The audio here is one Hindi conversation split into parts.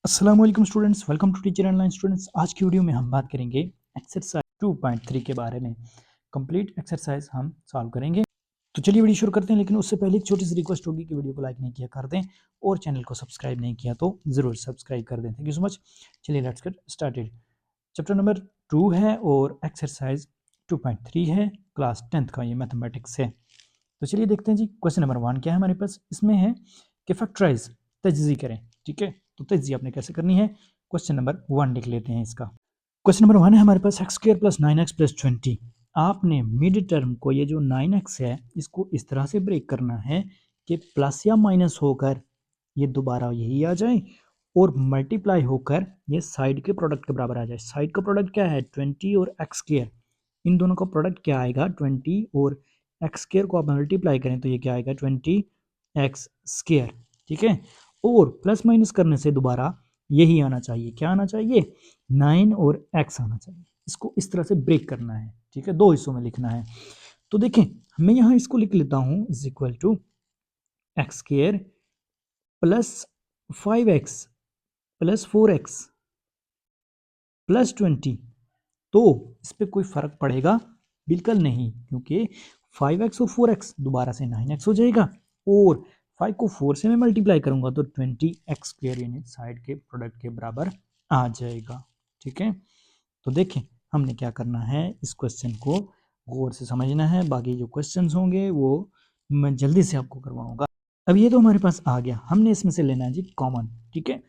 अस्सलाम वालेकुम students, welcome to teacher online students. आज की वीडियो में हम बात करेंगे एक्सरसाइज 2.3 के बारे में। कंप्लीट एक्सरसाइज हम सॉल्व करेंगे। तो चलिए वीडियो शुरू करते हैं, लेकिन उससे पहले एक छोटी सी रिक्वेस्ट होगी कि वीडियो को लाइक नहीं किया कर दें और चैनल को सब्सक्राइब नहीं किया तो ज़रूर सब्सक्राइब कर दें। Thank you so much. चलिए let's get started. Chapter number 2 है और एक्सरसाइज 2.3 है, क्लास 10th का ये मैथमेटिक्स है। तो चलिए देखते हैं जी, क्वेश्चन नंबर 1 क्या है हमारे पास। इसमें है कि फैक्टराइज तजज़ी करें। ठीक है, तो तजज़ी आपने कैसे करनी है, क्वेश्चन नंबर 1 लिख लेते हैं इसका। क्वेश्चन नंबर 1 है हमारे पास x square plus 9x plus 20। आपने मिड टर्म को, ये जो 9x है, इसको इस तरह से ब्रेक करना है कि प्लस या माइनस होकर ये दोबारा यही आ जाए और मल्टीप्लाई होकर ये साइड के प्रोडक्ट के बराबर आ जाए। साइड का प्रोडक्ट क्या है, 20 और एक्स स्क्वायर। इन दोनों का प्रोडक्ट क्या आएगा, 20 और एक्स स्क्वायर को आप मल्टीप्लाई करें तो ये क्या आएगा, 20 एक्स स्क्वायर। ठीक है, और प्लस माइनस करने से दोबारा यही आना चाहिए। क्या आना चाहिए, 9 और x आना चाहिए। इसको इस तरह से ब्रेक करना है। ठीक है, दो हिस्सों में लिखना है। तो देखें, मैं यहाँ इसको लिख लेता हूँ is equal to x square plus 5x plus 4x plus 20। तो इस पर कोई फर्क पड़ेगा, बिल्कुल नहीं, क्योंकि 5x और 4x दोबारा से 9x हो जाएगा और 5 को 4 से मैं मल्टीप्लाई करूंगा तो 20x स्क्वायर यानी साइड के प्रोडक्ट के बराबर आ जाएगा। ठीक है, तो देखें हमने क्या करना है, इस क्वेश्चन को गौर से समझना है। बाकी जो क्वेश्चंस होंगे वो मैं जल्दी से आपको करवाऊंगा। अब ये तो हमारे पास आ गया, हमने इसमें से लेना है जी कॉमन। ठीक है,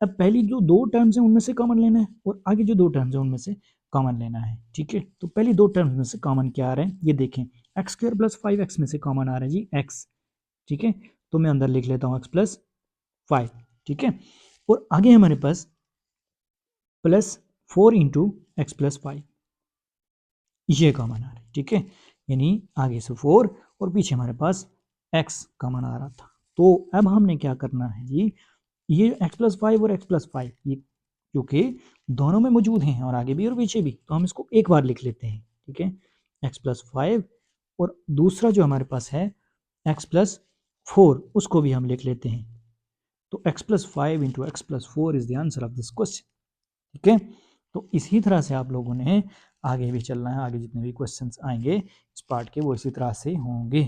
अब पहली जो दो टर्म्स हैं उनमें से कॉमन लेना है और आगे जो दो टर्म्स हैं उनमें से कॉमन लेना है। ठीक है, तो पहली दो टर्म्स में से कॉमन क्या आ रहे हैं ये देखें। एक्स स्क्वायर प्लस 5x में से कॉमन आ रहा है जी x। ठीक है, तो मैं अंदर लिख लेता हूँ x प्लस 5। ठीक है, और आगे हमारे पास प्लस 4 इंटू एक्स प्लस 5, ये कॉमन आ रहा है। ठीक है, यानी आगे से 4 और पीछे हमारे पास x कॉमन आ रहा था। तो अब हमने क्या करना है जी, ये x प्लस 5 और x प्लस 5 ये क्योंकि दोनों में मौजूद हैं और आगे भी और पीछे भी, तो हम इसको एक बार लिख लेते हैं। ठीक है, x प्लस 5 और दूसरा जो हमारे पास है x प्लस 4 उसको भी हम लिख लेते हैं। तो x plus 5 into x plus 4 is the answer of this question. ठीक है, तो इसी तरह से आप लोगों ने आगे भी चलना है। आगे जितने भी क्वेश्चंस आएंगे इस पार्ट के वो इसी तरह से होंगे।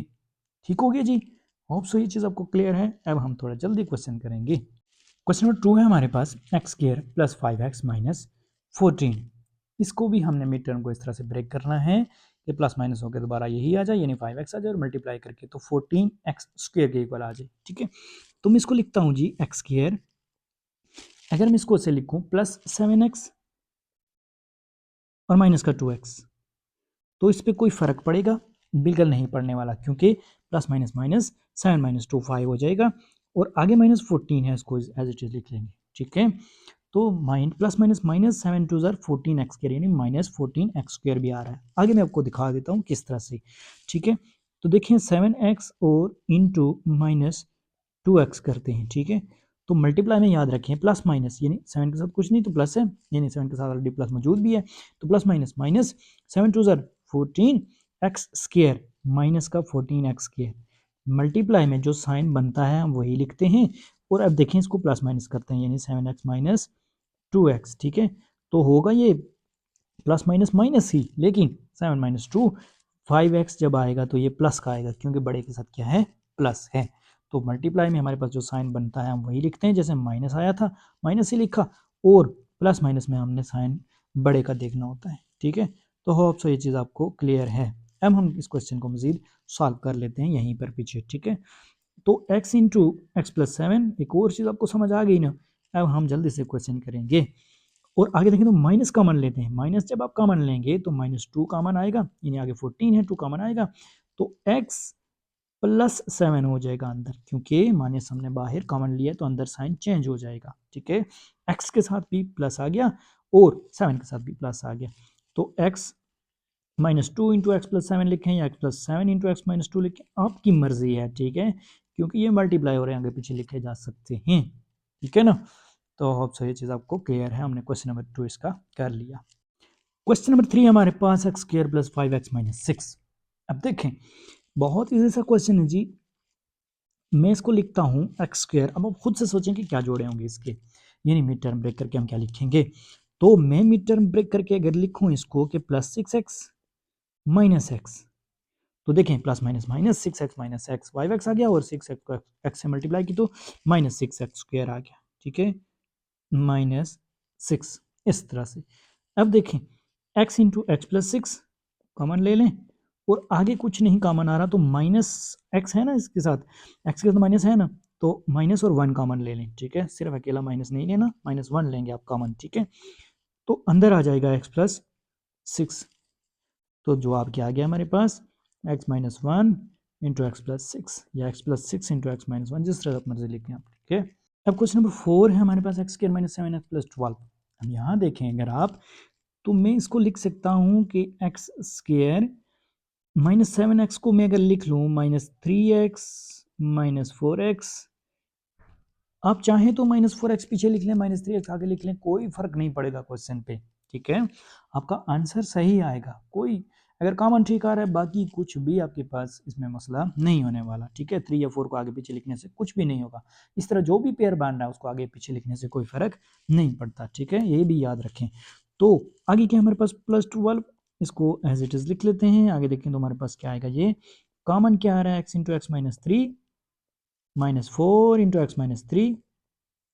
ठीक हो गया जी, होप सो ये चीज़ आपको क्लियर है। अब हम थोड़ा जल्दी क्वेश्चन करेंगे। क्वेश्चन नंबर 2 है हमारे पास x square plus 5x minus 14। इसको भी हमने मिड टर्म को इस तरह से ब्रेक करना है कि प्लस माइनस होकर दोबारा यही आ जाए, यानी 5x आ जाए और मल्टीप्लाई करके तो 14x स्क्वायर के इक्वल आ जाए। ठीक है, तो मैं इसको लिखता हूँ जी एक्स स्क्वायर, अगर मैं इसको ऐसे लिखूँ प्लस 7x और माइनस का 2x, तो इस पर कोई फर्क पड़ेगा, बिल्कुल नहीं पड़ने वाला, क्योंकि प्लस माइनस माइनस 7 माइनस 2 5 हो जाएगा और आगे माइनस 14 है, इसको एज इट इज लिख लेंगे। ठीक है, तो प्लस माइनस माइनस 7 टू ज़र 14x स्क्वायर यानी माइनस 14x स्क्वायर भी आ रहा है। आगे मैं आपको दिखा देता हूँ किस तरह से। ठीक है, तो देखिए 7x और इंटू माइनस 2x करते हैं। ठीक है, तो मल्टीप्लाई में याद रखें प्लस माइनस, यानी 7 के साथ कुछ नहीं तो प्लस है, यानी 7 के साथ ऑलरेडी प्लस मौजूद भी है, तो प्लस माइनस माइनस 7 टू ज़र 14x स्क्वायर माइनस का 14x स्क्वायर, मल्टीप्लाई में जो साइन बनता है हम वही लिखते हैं और अब देखें इसको प्लस माइनस करते हैं, यानी 7x माइनस 2x। ठीक है, तो होगा ये प्लस माइनस माइनस ही, लेकिन 7 माइनस 2 5x जब आएगा तो ये प्लस का आएगा, क्योंकि बड़े के साथ क्या है, प्लस है। तो मल्टीप्लाई में हमारे पास जो साइन बनता है हम वही लिखते हैं, जैसे माइनस आया था माइनस ही लिखा, और प्लस माइनस में हमने साइन बड़े का देखना होता है। ठीक है, तो होप सो ये चीज़ आपको क्लियर है। अब हम इस क्वेश्चन को मजीद सॉल्व कर लेते हैं यहीं पर पीछे। ठीक है, तो x इंटू एक्स प्लस 7, एक और चीज़ आपको समझ आ गई ना। अब हम जल्दी से क्वेश्चन करेंगे और आगे देखें तो माइनस कॉमन लेते हैं। माइनस जब आप कॉमन लेंगे तो माइनस 2 कॉमन आएगा, यानी आगे 14 है, 2 कॉमन आएगा तो x प्लस 7 हो जाएगा अंदर, क्योंकि माइनस हमने बाहर कॉमन लिया तो अंदर साइन चेंज हो जाएगा। ठीक है, x के साथ भी प्लस आ गया और 7 के साथ भी प्लस आ गया, तो x minus 2 into x plus 7 लिखें या x plus 7 into x minus 2 लिखें, आपकी मर्जी है। ठीक है, क्योंकि ये मल्टीप्लाई हो रहे हैं, आगे पीछे लिखे जा सकते हैं। ठीक है ना, तो होप सो ये चीज़ आपको क्लियर है। हमने क्वेश्चन नंबर 2 इसका कर लिया। क्वेश्चन नंबर 3 हमारे पास x square plus 5x minus 6। अब देखें बहुत इजी सा क्वेश्चन है जी, मैं इसको लिखता हूँ एक्स स्क्वायर। अब आप खुद से सोचें कि क्या जोड़े होंगे इसके, यानी मिड टर्म ब्रेक करके हम क्या लिखेंगे। तो मैं मिड टर्म ब्रेक करके अगर लिखूँ इसको कि प्लस 6x माइनस एक्स, तो देखें plus minus minus 6x minus x, 5x आ गया और 6x को x से मल्टीप्लाई की तो माइनस 6x स्क्वायर आ गया, ठीक है, माइनस 6 इस तरह से। अब देखें x into x plus 6 common ले लें और आगे कुछ नहीं कॉमन आ रहा तो माइनस एक्स है ना इसके साथ, एक्स के साथ माइनस है ना, तो माइनस और 1 कॉमन ले लें, ठीक है, सिर्फ अकेला माइनस नहीं लेना, माइनस 1 लेंगे आप कॉमन, ठीक है। तो अंदर आ जाएगा x प्लस 6, तो जवाब क्या आ गया हमारे पास, x minus 1 into x plus 6 या x plus 6 into x minus 1, जिस तरह आप मर्जी लिखें आप, ठीक है। अब क्वेश्चन नंबर 4 है हमारे पास x square minus 7x plus 12। अब यहाँ देखें अगर आप, तो मैं इसको लिख सकता हूँ कि एक्स स्क्वायर माइनस 7x को मैं अगर लिख लूँ माइनस 3x माइनस 4x, आप चाहें तो माइनस 4x पीछे लिख लें, माइनस 3x आगे लिख लें, कोई फर्क नहीं पड़ेगा क्वेश्चन पे, ठीक है, आपका आंसर सही आएगा। कोई अगर कॉमन ठीक आ रहा है, बाकी कुछ भी आपके पास इसमें मसला नहीं होने वाला, ठीक है। 3 या 4 को आगे पीछे लिखने से कुछ भी नहीं होगा, इस तरह जो भी पेयर बन रहा है उसको आगे पीछे लिखने से कोई फर्क नहीं पड़ता, ठीक है, ये भी याद रखें। तो आगे क्या हमारे पास प्लस 12, इसको एज इट इज लिख लेते हैं। आगे देखें तो हमारे पास क्या आएगा, ये कॉमन क्या आ रहा है, x into x minus 3 minus 4 into x minus 3।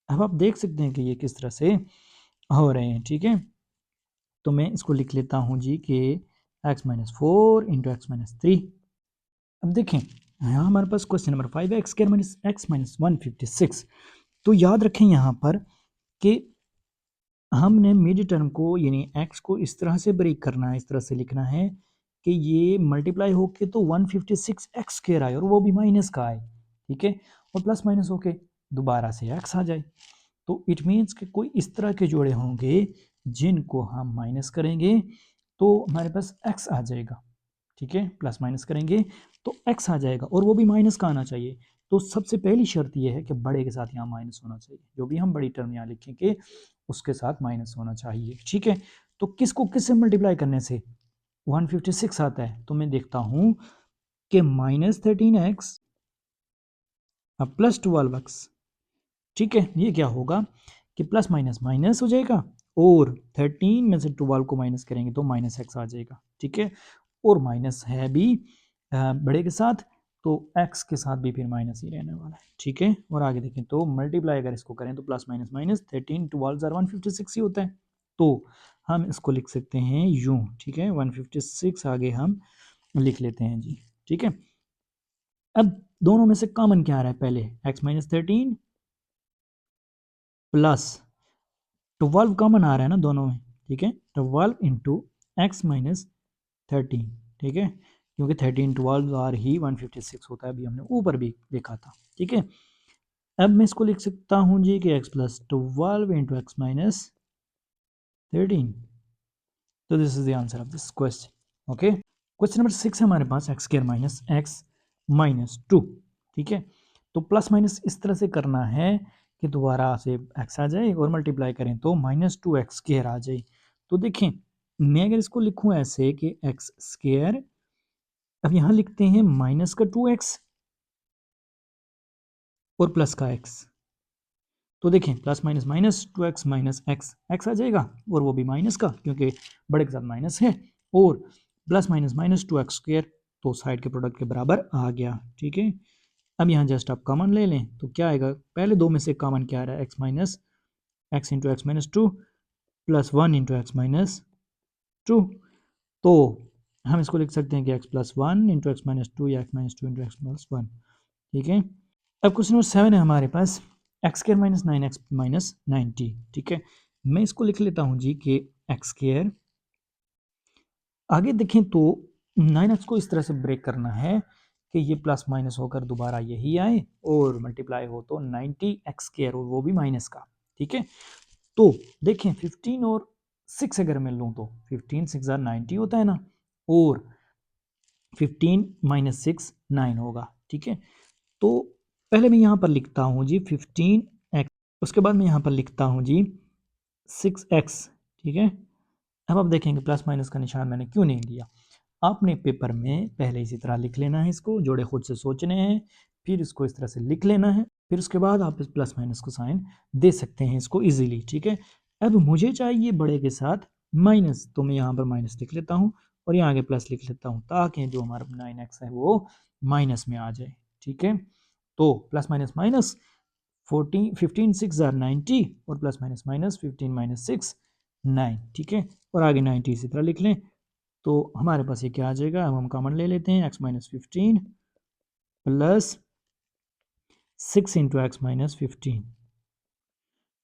अब आप देख सकते हैं कि ये किस तरह से हो रहे हैं, ठीक है। तो मैं इसको लिख लेता हूँ जी कि x minus 4 into x minus 3। अब देखें यहाँ हमारे पास क्वेश्चन नंबर 5 है, x square minus x minus 156। तो याद रखें यहाँ पर कि हमने मिड टर्म को यानी x को इस तरह से ब्रेक करना है, इस तरह से लिखना है कि ये मल्टीप्लाई होके तो 156 एक्स स्क्वायर आए और वो भी माइनस का आए, ठीक है, और प्लस माइनस होके दोबारा से x आ जाए। तो इट मीन्स कि कोई इस तरह के जोड़े होंगे जिनको हम माइनस करेंगे तो हमारे पास x आ जाएगा, ठीक है, प्लस माइनस करेंगे तो x आ जाएगा और वो भी माइनस का आना चाहिए। तो सबसे पहली शर्त यह है कि बड़े के साथ यहाँ माइनस होना चाहिए, जो भी हम बड़ी टर्म यहाँ लिखेंगे उसके साथ माइनस होना चाहिए, ठीक है। तो किसको किससे मल्टीप्लाई करने से 156 आता है, तो मैं देखता हूँ कि माइनस 13x अब प्लस 12x, ठीक है, ये क्या होगा कि प्लस माइनस माइनस हो जाएगा और 13 में से 12 को माइनस करेंगे तो माइनस एक्स आ जाएगा, ठीक है, और माइनस है भी बड़े के साथ तो x के साथ भी फिर माइनस ही रहने वाला है, ठीक है। और आगे देखें तो मल्टीप्लाई अगर इसको करें तो प्लस माइनस माइनस 13 12 156 ही होता है, तो हम इसको लिख सकते हैं यूं, ठीक है, 156 आगे हम लिख लेते हैं जी, ठीक है। अब दोनों में से कॉमन क्या आ रहा है, पहले x माइनस 13 प्लस 12 कॉमन आ रहा है ना दोनों में, ठीक है, 12 इंटू एक्स माइनस 13, ठीक है, क्योंकि 13 12 आर ही 156 होता है, अभी हमने ऊपर भी देखा था, ठीक है। अब मैं इसको लिख सकता हूँ जी कि x plus 12 into x minus 13। तो this is the answer of this question, okay. Question number 6 है हमारे पास x square minus x minus 2, ठीक है। तो प्लस माइनस इस तरह से करना है कि दोबारा से एक्स आ जाए और मल्टीप्लाई करें तो माइनस 2 एक्स स्क्वायर आ जाए। तो देखें मैं अगर इसको लिखूं ऐसे कि एक्स स्क्वायर, अब यहाँ लिखते हैं माइनस का 2x और प्लस का x, तो देखें plus minus minus 2x minus x, x आ जाएगा और वो भी माइनस का क्योंकि बड़े के साथ माइनस है, और plus minus minus 2x square तो साइड के प्रोडक्ट के बराबर आ गया, ठीक है। अब यहाँ जस्ट आप कॉमन ले लें तो क्या आएगा, पहले दो में से कॉमन क्या आ रहा है, x minus x into x minus 2 plus 1 into x minus 2, तो हम इसको लिख सकते हैं कि x plus 1 into x minus 2 या x minus 2 into x plus 1, ठीक है। अब क्वेश्चन नंबर 7 है हमारे पास x square minus 9x minus 90, ठीक है। मैं इसको लिख लेता हूँ जी कि एक्स स्क्वायर, आगे देखें तो 9x को इस तरह से ब्रेक करना है कि ये प्लस माइनस होकर दोबारा यही आए और मल्टीप्लाई हो तो 90 एक्स स्क्वायर और वो भी माइनस का, ठीक है। तो देखें 15 और 6 अगर मैं लूँ तो 15 6 90 होता है ना, और 15 माइनस 6 9 होगा, ठीक है। तो पहले मैं यहाँ पर लिखता हूँ जी 15x, उसके बाद मैं यहाँ पर लिखता हूँ जी 6x, ठीक है। अब आप देखेंगे प्लस माइनस का निशान मैंने क्यों नहीं दिया, आपने पेपर में पहले इसी तरह लिख लेना है, इसको जोड़े खुद से सोचने हैं, फिर इसको इस तरह से लिख लेना है, फिर उसके बाद आप इस प्लस माइनस को साइन दे सकते हैं इसको इजीली, ठीक है। अब मुझे चाहिए बड़े के साथ माइनस, तो मैं यहाँ पर माइनस लिख लेता हूँ और यहाँ आगे प्लस लिख लेता हूँ ताकि जो हमारा 9x है वो माइनस में आ जाए, ठीक है। तो प्लस माइनस माइनस 14 15 6 आर 90 और प्लस माइनस माइनस 15 माइनस 6 9, ठीक है। और आगे 90 इसी तरह लिख लें तो हमारे पास ये क्या आ जाएगा, अब हम कॉमन ले लेते हैं, x minus 15 plus 6 into x minus 15,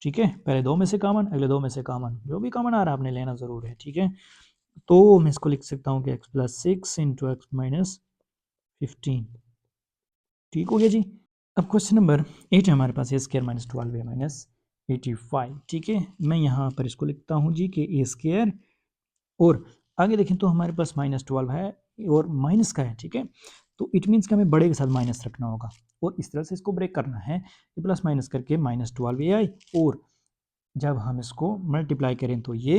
ठीक है। पहले दो में से कॉमन, अगले दो में से कॉमन, जो भी कॉमन आ रहा है आपने लेना ज़रूर है, ठीक है। तो मैं इसको लिख सकता हूँ कि x plus 6 into x minus 15, ठीक हो गया जी। अब क्वेश्चन नंबर 8 है हमारे पास, ए स्केयर माइनस 12 ए माइनस 85, ठीक है। मैं यहाँ पर इसको लिखता हूँ जी कि ए स्केयर, और आगे देखें तो हमारे पास -12 है और माइनस का है, ठीक है। तो इट मीन्स कि हमें बड़े के साथ माइनस रखना होगा और इस तरह से इसको ब्रेक करना है कि प्लस माइनस करके -12 ये आई और जब हम इसको मल्टीप्लाई करें तो ये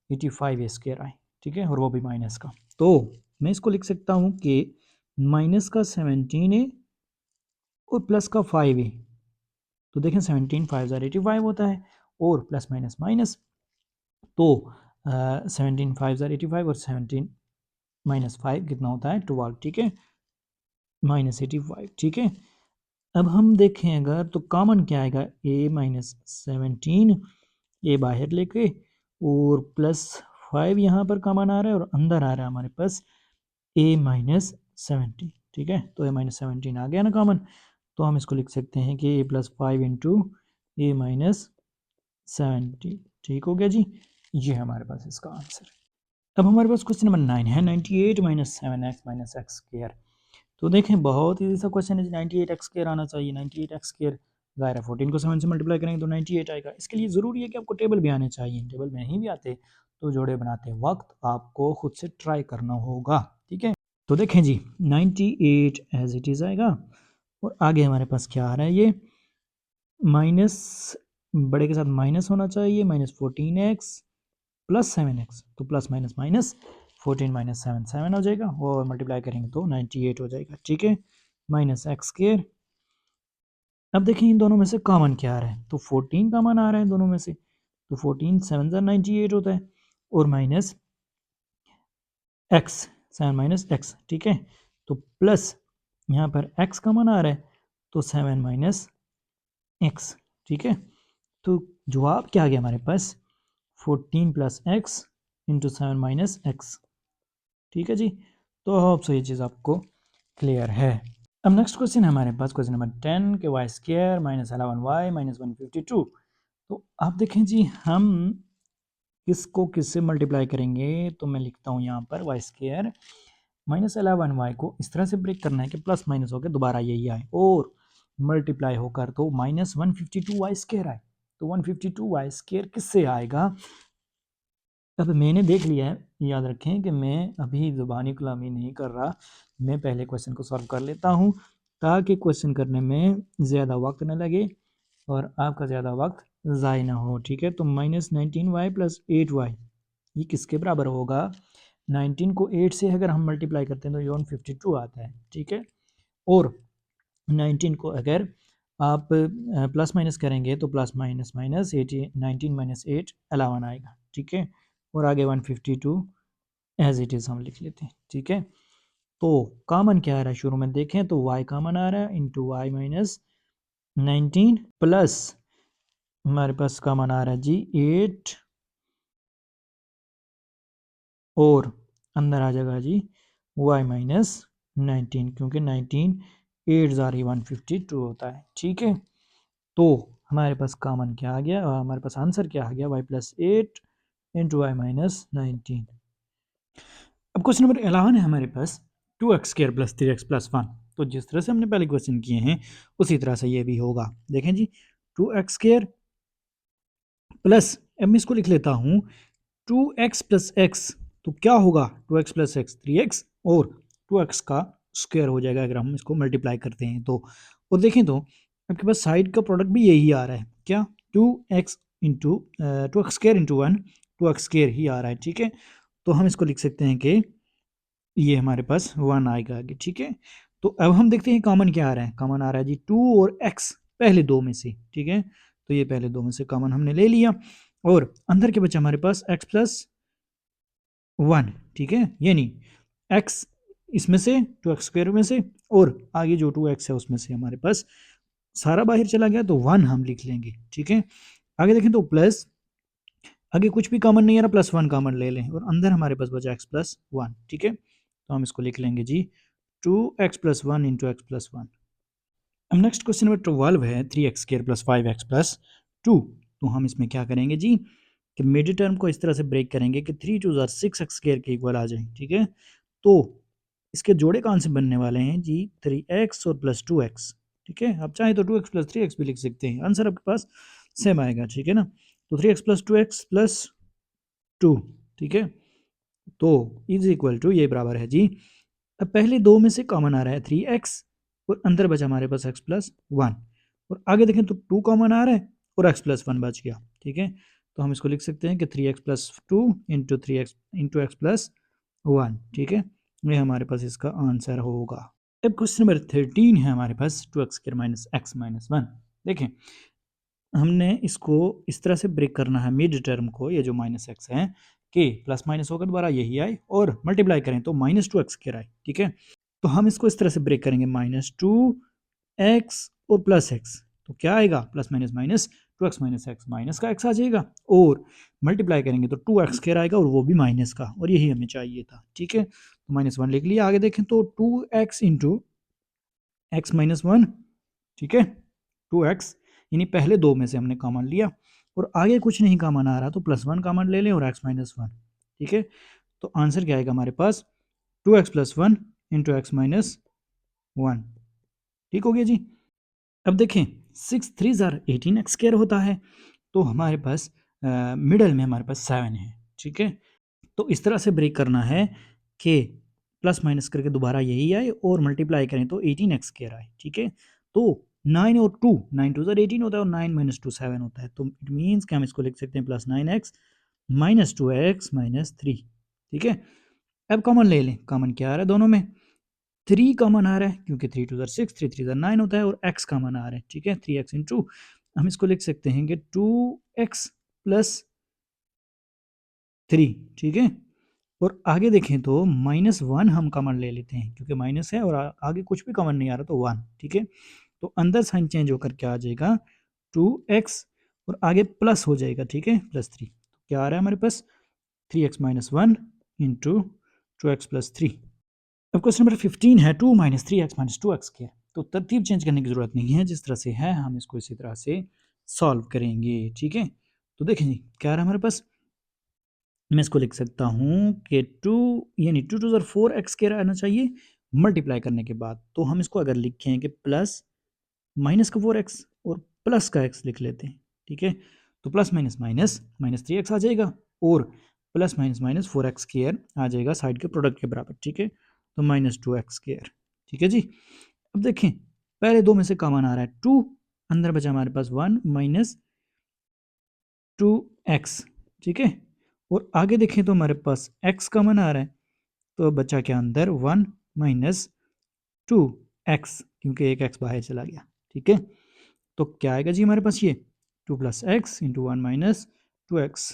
85 ए स्क्वायर आए, ठीक है, और वो भी माइनस का। तो मैं इसको लिख सकता हूँ कि माइनस का 17 ए और प्लस का 5 ए, तो देखें 17 5 85 होता है और प्लस माइनस माइनस, तो 17 5 85 और 17 माइनस 5 कितना होता है 12, ठीक है, -85, ठीक है। अब हम देखें अगर तो कॉमन क्या आएगा, ए माइनस 17, ए बाहर लेके और प्लस 5 यहाँ पर कॉमन आ रहा है और अंदर आ रहा है हमारे पास ए माइनस 17, ठीक है। तो ए माइनस 17 आ गया ना कॉमन, तो हम इसको लिख सकते हैं कि ए प्लस 5 इंटू ए माइनस 17, ठीक हो गया जी। ये हमारे पास इसका आंसर है। अब हमारे पास क्वेश्चन नंबर 9 है, 98 minus 7x minus x square. तो देखें बहुत ईजी सा क्वेश्चन है, 98 एक्स स्क्वायर आना चाहिए। 98 एक्स स्क्वायर ज़ाहिर है 14 को 7 से मल्टीप्लाई करेंगे तो 98 आएगा। इसके लिए ज़रूरी है कि आपको टेबल भी आने चाहिए, टेबल में नहीं भी आते तो जोड़े बनाते वक्त आपको खुद से ट्राई करना होगा, ठीक है। तो देखें जी 98 एज इट इज़ आएगा और आगे हमारे पास क्या आ रहा है, ये माइनस बड़े के साथ माइनस होना चाहिए, -14x प्लस 7x, तो प्लस माइनस माइनस 14 माइनस 7 7 हो जाएगा और मल्टीप्लाई करेंगे तो 98 हो जाएगा, ठीक है, माइनस एक्स स्क्वायर। अब देखिए इन दोनों में से कॉमन क्या आ रहा है, तो 14 कॉमन आ रहा है दोनों में से, तो 14 7 98 होता है और माइनस एक्स 7 माइनस एक्स, ठीक है। तो प्लस यहाँ पर x कॉमन आ रहा है तो 7 माइनस एक्स, ठीक है। तो जवाब क्या आ गया हमारे पास, 14 plus x into 7 minus x, ठीक है जी। तो होप सो ये चीज़ आपको क्लियर है। अब नेक्स्ट क्वेश्चन है हमारे पास, क्वेश्चन नंबर 10 के Y square minus 11y minus 152। तो आप देखें जी हम किसको किससे मल्टीप्लाई करेंगे, तो मैं लिखता हूँ यहाँ पर वाई स्क्वायर माइनस 11y को इस तरह से ब्रेक करना है कि प्लस माइनस होकर दोबारा यही आए और मल्टीप्लाई होकर तो माइनस 152 वाई स्क्वायर आए। तो 152 वाई स्क्वायर किससे आएगा, अब मैंने देख लिया है, याद रखें कि मैं अभी ज़ुबानी कलामी नहीं कर रहा, मैं पहले क्वेश्चन को सॉल्व कर लेता हूँ ताकि क्वेश्चन करने में ज़्यादा वक्त न लगे और आपका ज़्यादा वक्त ज़ाय ना हो, ठीक है। तो -19y प्लस 8y ये किसके बराबर होगा, 19 को 8 से अगर हम मल्टीप्लाई करते हैं तो ये 152 आता है, ठीक है। और 19 को अगर आप प्लस माइनस करेंगे तो प्लस माइनस माइनस 18 19 माइनस 8 11 आएगा, ठीक है। और आगे 152 एज इट इज़ हम लिख लेते हैं, ठीक है। तो कॉमन क्या आ रहा है शुरू में देखें तो y कॉमन आ रहा है इंटू वाई माइनस 19 प्लस हमारे पास कॉमन आ रहा है जी 8 और अंदर आ जाएगा जी y माइनस 19 क्योंकि 19 8 ज़ारी 152 होता है, ठीक है। तो हमारे पास कॉमन क्या आ गया, हमारे पास आंसर क्या आ गया, y plus 8 into y minus 19। अब क्वेश्चन नंबर 11 है हमारे पास, 2x square plus 3x plus 1। तो जिस तरह से हमने पहले क्वेश्चन किए हैं उसी तरह से ये भी होगा। देखें जी 2x स्क्वायर प्लस, अब मैं इसको लिख लेता हूँ 2x प्लस x, तो क्या होगा 2x प्लस एक्स 3x और 2x का स्क्वायर हो जाएगा अगर हम इसको मल्टीप्लाई करते हैं तो। और देखें तो आपके पास साइड का प्रोडक्ट भी यही आ रहा है, क्या 2x into 2x square into 1 2x square ही आ रहा है, ठीक है। तो हम इसको लिख सकते हैं कि ये हमारे पास 1 आएगा आगे, ठीक है। तो अब हम देखते हैं कॉमन क्या आ रहा है। कॉमन आ रहा है जी 2 और x पहले दो में से, ठीक है। तो ये पहले दो में से कॉमन हमने ले लिया और अंदर के बचा हमारे पास x प्लस 1, ठीक है। यानी x इसमें से 2x स्क्वायर में से और आगे जो 2x है उसमें से हमारे पास सारा बाहर चला गया तो 1 हम लिख लेंगे, ठीक है। आगे देखें तो प्लस, आगे कुछ भी कॉमन नहीं आ रहा, प्लस 1 कॉमन ले लें और अंदर हमारे पास बचा x प्लस 1, ठीक है। तो हम इसको लिख लेंगे जी 2x plus 1 into x plus 1। अब नेक्स्ट क्वेश्चन नंबर 12 है 3x square plus 5x plus 2। तो हम इसमें क्या करेंगे जी कि मिड टर्म को इस तरह से ब्रेक करेंगे कि 3 2 6x स्क्वायर के इक्वल आ जाए, ठीक है। तो इसके जोड़े कौन से बनने वाले हैं जी 3x और प्लस 2x, ठीक है। आप चाहें तो 2x प्लस 3x भी लिख सकते हैं, आंसर आपके पास सेम आएगा, ठीक है ना। तो 3x प्लस 2x प्लस 2, ठीक है। तो इज इक्वल टू ये बराबर है जी, अब पहले दो में से कॉमन आ रहा है 3x और अंदर बचा हमारे पास x प्लस 1 और आगे देखें तो 2 कॉमन आ रहा है और x प्लस 1 बच गया, ठीक है। तो हम इसको लिख सकते हैं कि 3x plus 2 into 3x into x plus 1, ठीक है। ये हमारे पास इसका आंसर होगा। अब क्वेश्चन नंबर 13 है हमारे पास 2x square minus x minus 1। देखें हमने इसको इस तरह से ब्रेक करना है मिड टर्म को, ये जो माइनस एक्स है कि प्लस माइनस होकर दोबारा यही आए और मल्टीप्लाई करें तो माइनस 2x स्क्वायर आए, ठीक है। तो हम इसको इस तरह से ब्रेक करेंगे -2x और प्लस एक्स, तो क्या आएगा plus minus minus 2x minus x, minus का x आ जाएगा और मल्टीप्लाई करेंगे तो 2x स्क्वायर आएगा और वो भी माइनस का, और यही हमें चाहिए था, ठीक है। तो -1 लिख लिया। आगे देखें तो 2x इंटू एक्स माइनस 1, ठीक है। 2x यानी पहले दो में से हमने कॉमन लिया और आगे कुछ नहीं कॉमन आ रहा तो +1 कॉमन ले लें और x माइनस 1, ठीक है। तो आंसर क्या आएगा हमारे पास 2x plus 1 into x minus 1, ठीक हो गया जी। अब देखें 6 3 जार 18x स्क्वायर होता है तो हमारे पास मिडल में हमारे पास 7 है, ठीक है। तो इस तरह से ब्रेक करना है कि प्लस माइनस करके दोबारा यही आए और मल्टीप्लाई करें तो 18x स्क्वायर आए, ठीक है। तो 9 और 2, 9 2 18 होता है और 9 माइनस 2 7 होता है, तो इट मीन्स कि हम इसको लिख सकते हैं plus 9x minus 2x minus 3, ठीक है। अब कॉमन ले लें, कॉमन क्या आ रहा है दोनों में 3 कॉमन आ रहा है क्योंकि 3 2 6 3 3 9 होता है और x कॉमन आ रहा है, ठीक है। 3x इंटू हम इसको लिख सकते हैं कि 2x प्लस 3, ठीक है। और आगे देखें तो -1 हम कॉमन ले लेते हैं क्योंकि माइनस है और आगे कुछ भी कॉमन नहीं आ रहा तो 1, ठीक है। तो अंदर साइन चेंज होकर क्या आ जाएगा 2x और आगे प्लस हो जाएगा, ठीक है, प्लस 3। तो क्या आ रहा है हमारे पास 3x minus 1 into 2x plus 3। अब क्वेश्चन नंबर 15 है 2 माइनस 3x माइनस 2x के। तो तरतीब चेंज करने की ज़रूरत नहीं है, जिस तरह से है हम इसको इसी तरह से सॉल्व करेंगे, ठीक है। तो देखें जी क्या आ रहा है हमारे पास, मैं इसको लिख सकता हूँ कि 2 यानी 2 2 4x के रहना चाहिए मल्टीप्लाई करने के बाद। तो हम इसको अगर लिखें कि प्लस माइनस का 4x और प्लस का x लिख लेते हैं, ठीक है। तो plus minus minus minus 3x आ जाएगा और plus minus minus 4x square आ जाएगा साइड के प्रोडक्ट के बराबर, ठीक है। तो -2x स्क्वायर, ठीक है जी। अब देखें पहले दो में से कॉमन आ रहा है 2, अंदर बचा हमारे पास 1 माइनस 2x, ठीक है। और आगे देखें तो हमारे पास x कॉमन आ रहा है तो बचा क्या अंदर 1 माइनस 2x क्योंकि एक x बाहर चला गया, ठीक है। तो क्या आएगा जी हमारे पास ये 2 plus x into 1 minus 2x,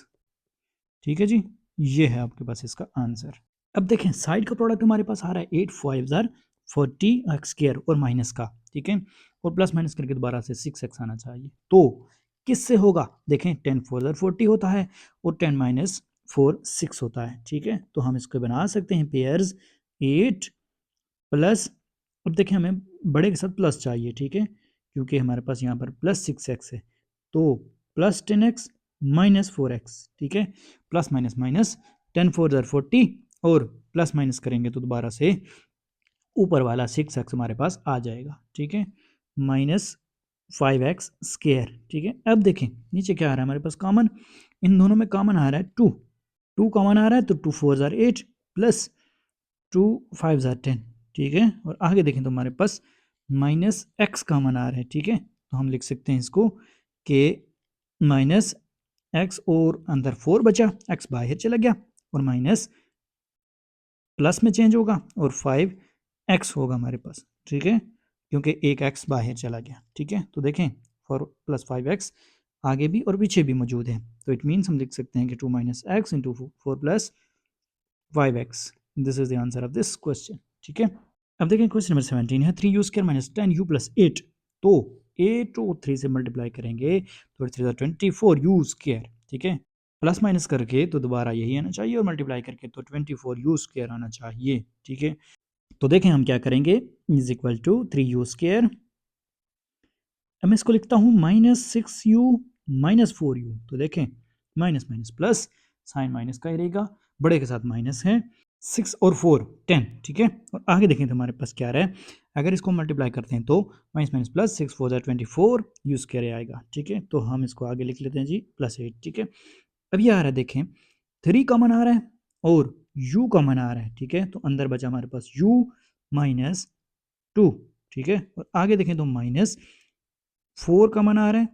ठीक है जी। ये है आपके पास इसका आंसर। अब देखें साइड का प्रोडक्ट हमारे पास आ रहा है 8 5 जार 40x स्क्वायर और माइनस का, ठीक है। और प्लस माइनस करके दोबारा से 6x आना चाहिए। तो किससे होगा, देखें 10 4 जार 40 होता है और 10 माइनस 4 6 होता है, ठीक है। तो हम इसको बना सकते हैं पेयर्स 8 प्लस, अब देखें हमें बड़े के साथ प्लस चाहिए, ठीक है, क्योंकि हमारे पास यहाँ पर प्लस 6x है। तो प्लस 10x माइनस 4x, ठीक है। प्लस माइनस माइनस 10 4 जार 40 और प्लस माइनस करेंगे तो दोबारा से ऊपर वाला 6x हमारे पास आ जाएगा, ठीक है, माइनस 5x स्क्वायर, ठीक है। अब देखें नीचे क्या आ रहा है हमारे पास कॉमन, इन दोनों में कॉमन आ रहा है 2, 2 कॉमन आ रहा है तो 2 4 जार 8 प्लस 2 5 जार 10, ठीक है। और आगे देखें तो हमारे पास माइनस एक्स कॉमन आ रहा है, ठीक है। तो हम लिख सकते हैं इसको कि माइनस एक्स और अंदर 4 बचा, एक्स बाहर चला गया और माइनस प्लस में चेंज होगा और 5x होगा हमारे पास, ठीक है, क्योंकि एक एक्स बाहर चला गया। ठीक है, तो देखें 4 प्लस 5x आगे भी और पीछे भी मौजूद है, तो इट मीन्स हम लिख सकते हैं कि 2 minus x into 4 plus 5x। This is the answer of this question. ठीक है, अब देखें क्वेश्चन नंबर 17 है 3u square minus 10u plus 8। तो 8 और 3 से मल्टीप्लाई करेंगे तो 3 24u स्क्र। ठीक है, प्लस माइनस करके तो दोबारा यही आना चाहिए और मल्टीप्लाई करके तो 24u स्क्र आना चाहिए। ठीक है, तो देखें हम क्या करेंगे, is equal to 3u square. अब मैं इसको लिखता हूँ -6u माइनस 4u। तो देखें minus minus plus, sign minus का ही रहेगा, बड़े के साथ माइनस है, 6 और 4 10। ठीक है, और आगे देखें तो हमारे पास क्या रहा है, अगर इसको मल्टीप्लाई करते हैं तो minus minus plus 6 4 24 you square आएगा। ठीक है, तो हम इसको आगे लिख लेते हैं जी +8। ठीक है, अब ये आ रहा है देखें 3 कॉमन आ रहा है और u कॉमन आ रहा है। ठीक है, तो अंदर बचा हमारे पास u माइनस 2। ठीक है, और आगे देखें तो -4 कॉमन आ रहा है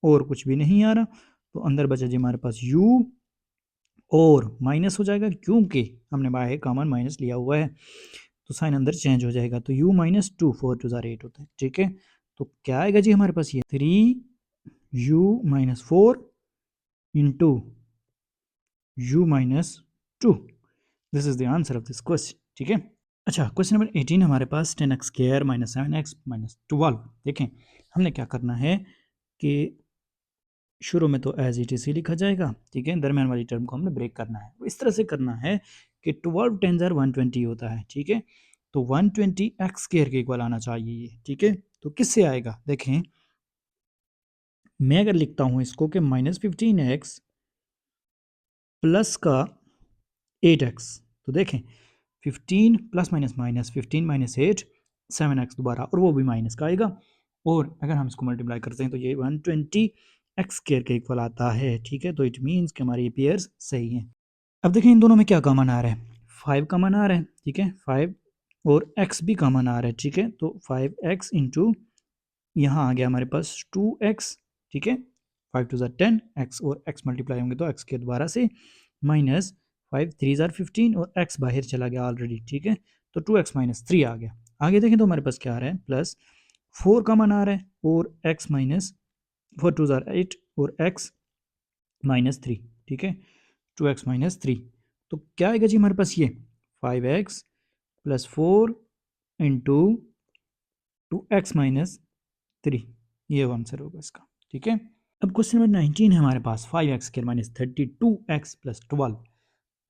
और कुछ भी नहीं आ रहा, तो अंदर बचा जी हमारे पास u और माइनस हो जाएगा क्योंकि हमने बाहर कॉमन माइनस लिया हुआ है, तो साइन अंदर चेंज हो जाएगा, तो u माइनस 2 4 2 8 होता है। ठीक है, तो क्या आएगा जी हमारे पास, ये 3u minus 4 into u minus 2। This is the answer of this question. ठीक है, अच्छा क्वेश्चन नंबर 18 हमारे पास 10x square minus 7x minus 12। देखें हमने क्या करना है कि शुरू में तो एज इट इज ही लिखा जाएगा। ठीक है, दरम्यान वाली टर्म को हमने ब्रेक करना है, इस तरह से करना है कि 12 10 120 होता है। ठीक है, तो 120 एक्स स्क्वायर के इक्वल आना चाहिए ये। ठीक है, तो किससे आएगा, देखें मैं अगर लिखता हूँ इसको कि -15x प्लस का 8x, तो देखें 15 plus minus minus 15 minus 8 7x दोबारा, और वो भी माइनस का आएगा, और अगर हम इसको मल्टीप्लाई करते हैं तो ये 120 एक्स स्क्वायर के इक्वल आता है। ठीक है, तो इट मीन्स कि हमारे ये पेयर्स सही हैं। अब देखें इन दोनों में क्या कॉमन आ रहा है, 5 कॉमन आ रहा है। ठीक है, 5 और x भी कॉमन आ रहा है। ठीक है, तो 5x इंटू यहाँ आ गया हमारे पास 2x। ठीक है, 5 2 10 x और x मल्टीप्लाई होंगे तो x के दोबारा से माइनस 5 3 15 और x बाहर चला गया ऑलरेडी। ठीक है, तो 2x माइनस 3 आ गया। आगे देखें तो हमारे पास क्या आ रहा है, प्लस 4 कॉमन आ रहा है और x माइनस 4 2 8 और x माइनस 3। ठीक है, 2x माइनस 3, तो क्या आएगा जी हमारे पास, ये 5x plus 4 into 2x minus 3, ये आंसर होगा इसका। ठीक है, अब क्वेश्चन नंबर 19 है हमारे पास 5x square minus 32x plus 12।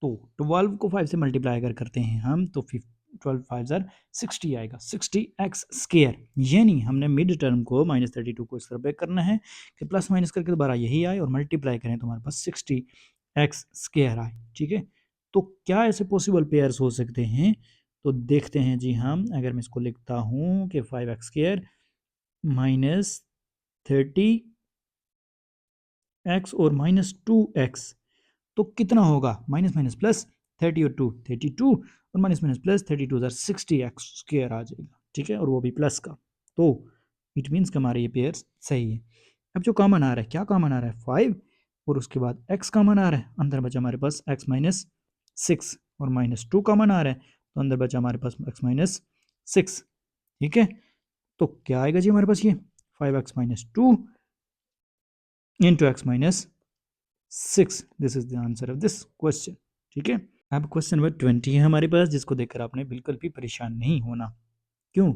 तो 12 को 5 से मल्टीप्लाई अगर करते हैं हम तो 12 5 60 आएगा, 60x स्क्वायर। यानी हमने मिड टर्म को -32 को इस तरह ब्रेक करना है कि प्लस माइनस करके दोबारा यही आए और मल्टीप्लाई करें तो हमारे पास 60x स्क्वायर आए। ठीक है, तो क्या ऐसे पॉसिबल पेयर्स हो सकते हैं, तो देखते हैं जी हम। अगर मैं इसको लिखता हूँ कि 5x स्क्वायर माइनस 30x और माइनस 2x, तो कितना होगा, माइनस माइनस प्लस 30 और 2 32 और minus minus plus 32 60 x square आ जाएगा। ठीक है, और वो भी प्लस का, तो इट मीन्स कि हमारे ये पेयर सही है। अब जो कॉमन आ रहा है, क्या कॉमन आ रहा है, 5 और उसके बाद x कॉमन आ रहा है, अंदर बचा हमारे पास x माइनस 6 और माइनस 2 कॉमन आ रहा है, तो अंदर बचा हमारे पास x माइनस 6। ठीक है, तो क्या आएगा जी हमारे पास, ये 5x minus 2 into x minus 6। This is the answer of this question. ठीक है, अब क्वेश्चन नंबर 20 है हमारे पास, जिसको देखकर आपने बिल्कुल भी परेशान नहीं होना। क्यों,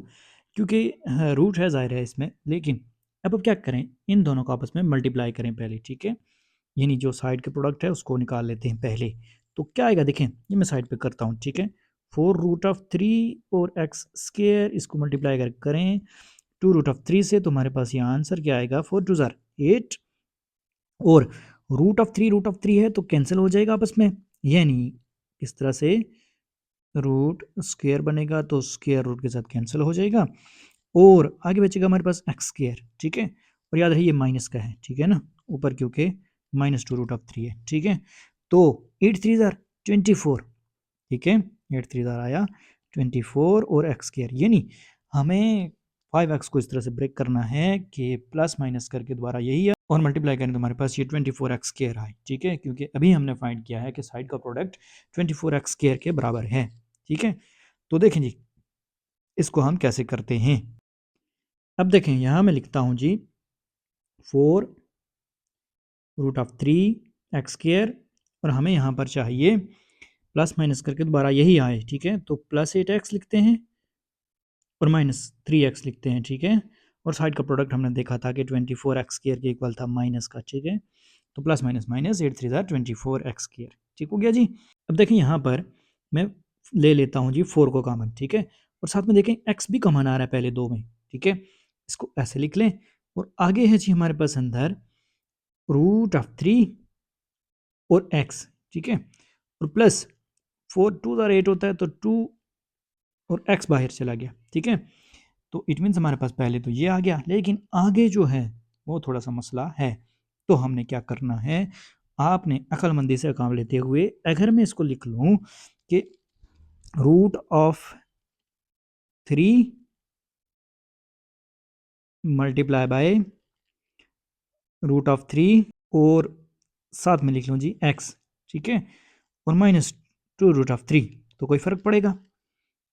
क्योंकि रूट है ज़ाहिर है इसमें, लेकिन अब क्या करें, इन दोनों को आपस में मल्टीप्लाई करें पहले। ठीक है, यानी जो साइड के प्रोडक्ट है उसको निकाल लेते हैं पहले, तो क्या आएगा देखें, ये मैं साइड पे करता हूँ। ठीक है, 4√3 और एक्स स्क्वायर, इसको मल्टीप्लाई अगर करें 2√3 से तो हमारे पास ये आंसर क्या आएगा, 4 2 8, और √3 है तो कैंसिल हो जाएगा आपस में, यानी इस तरह से रूट स्क्वायर बनेगा तो स्क्वायर रूट के साथ कैंसिल हो जाएगा, और आगे बचेगा हमारे पास एक्स स्क्वायर। ठीक है, और याद रहे ये माइनस का है। ठीक है ना, ऊपर क्योंकि -2√3 है। ठीक है, तो 8 3 24। ठीक है, 8 3 आया 24 और एक्स स्क्वायर, यानी हमें 5x को इस तरह से ब्रेक करना है कि प्लस माइनस करके दोबारा यही है और मल्टीप्लाई करें तो हमारे पास ये 24x स्क्वायर आए। ठीक है, क्योंकि अभी हमने फाइंड किया है कि साइड का प्रोडक्ट 24x स्क्वायर के बराबर है। ठीक है, तो देखें जी इसको हम कैसे करते हैं। अब देखें यहाँ मैं लिखता हूँ जी 4√3 x², और हमें यहाँ पर चाहिए प्लस माइनस करके दोबारा यही आए, ठीक है। तो +8x लिखते हैं और -3x लिखते हैं, ठीक है। और साइड का प्रोडक्ट हमने देखा था कि 24x² के इक्वल था माइनस का, ठीक है। तो प्लस माइनस माइनस 8 3 24x², ठीक हो गया जी। अब देखें यहाँ पर मैं ले लेता हूँ जी 4 को कॉमन, ठीक है। और साथ में देखें x भी कॉमन आ रहा है पहले दो में, ठीक है। इसको ऐसे लिख लें और आगे है जी हमारे पास अंदर √3 और x, ठीक है। और प्लस 4 2 8 होता है, तो 2 और x बाहर चला गया, ठीक है। तो इट मीन्स हमारे पास पहले तो ये आ गया, लेकिन आगे जो है वो थोड़ा सा मसला है। तो हमने क्या करना है, आपने अक्लमंदी से काम लेते हुए अगर मैं इसको लिख लूँ कि √3 मल्टीप्लाई बाय √3 और साथ में लिख लूँ जी x, ठीक है, और -2√3, तो कोई फ़र्क पड़ेगा?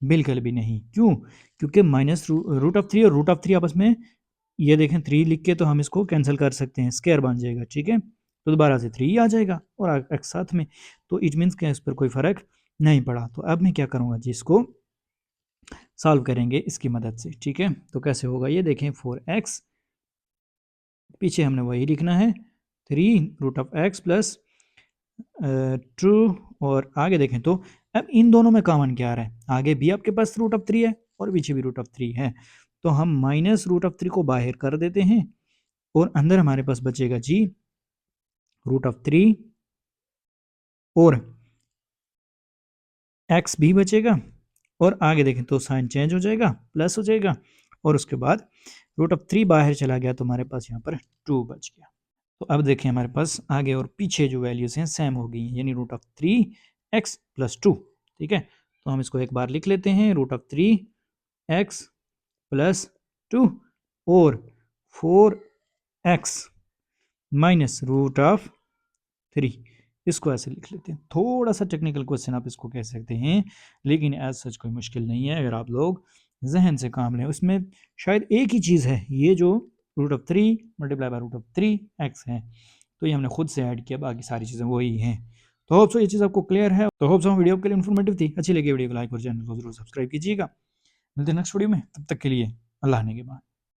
बिल्कुल भी नहीं। क्यों? क्योंकि -√3 और √3 आपस में, ये देखें 3 लिख के तो हम इसको कैंसिल कर सकते हैं, स्क्वायर बन जाएगा, ठीक है। तो दोबारा से 3 आ जाएगा और x साथ में, तो इट मीन्स कि इस पर कोई फ़र्क नहीं पड़ा। तो अब मैं क्या करूँगा जी, इसको सॉल्व करेंगे इसकी मदद से, ठीक है। तो कैसे होगा ये देखें, 4x, पीछे हमने वही लिखना है 3√x प्लस 2, और आगे देखें तो अब इन दोनों में कॉमन क्या आ रहा है, आगे भी आपके पास √3 है और पीछे भी √3 है। तो हम -√3 को बाहर कर देते हैं और अंदर हमारे पास बचेगा जी √3 और x भी बचेगा, और आगे देखें तो साइन चेंज हो जाएगा, प्लस हो जाएगा, और उसके बाद √3 बाहर चला गया तो हमारे पास यहाँ पर 2 बच गया। तो अब देखें हमारे पास आगे और पीछे जो वैल्यूज़ हैं सेम हो गई हैं, यानी √3 x प्लस 2, ठीक है। तो हम इसको एक बार लिख लेते हैं, √3 x प्लस 2 और 4x माइनस √3, इसको ऐसे लिख लेते हैं। थोड़ा सा टेक्निकल क्वेश्चन आप इसको कह सकते हैं, लेकिन एज सच कोई मुश्किल नहीं है अगर आप लोग जहन से काम लें। उसमें शायद एक ही चीज़ है, ये जो √3 मल्टीप्लाई बाय √3x है, तो ये हमने खुद से ऐड किया, बाकी सारी चीज़ें वही हैं। तो होप सो ये चीज़ आपको क्लियर है। तो होप सो वीडियो आपके लिए इन्फॉर्मेटिव थी। अच्छी लगी वीडियो को लाइक और चैनल को जरूर सब्सक्राइब कीजिएगा। मिलते हैं नेक्स्ट वीडियो में, तब तक के लिए अल्लाह ने के बाद।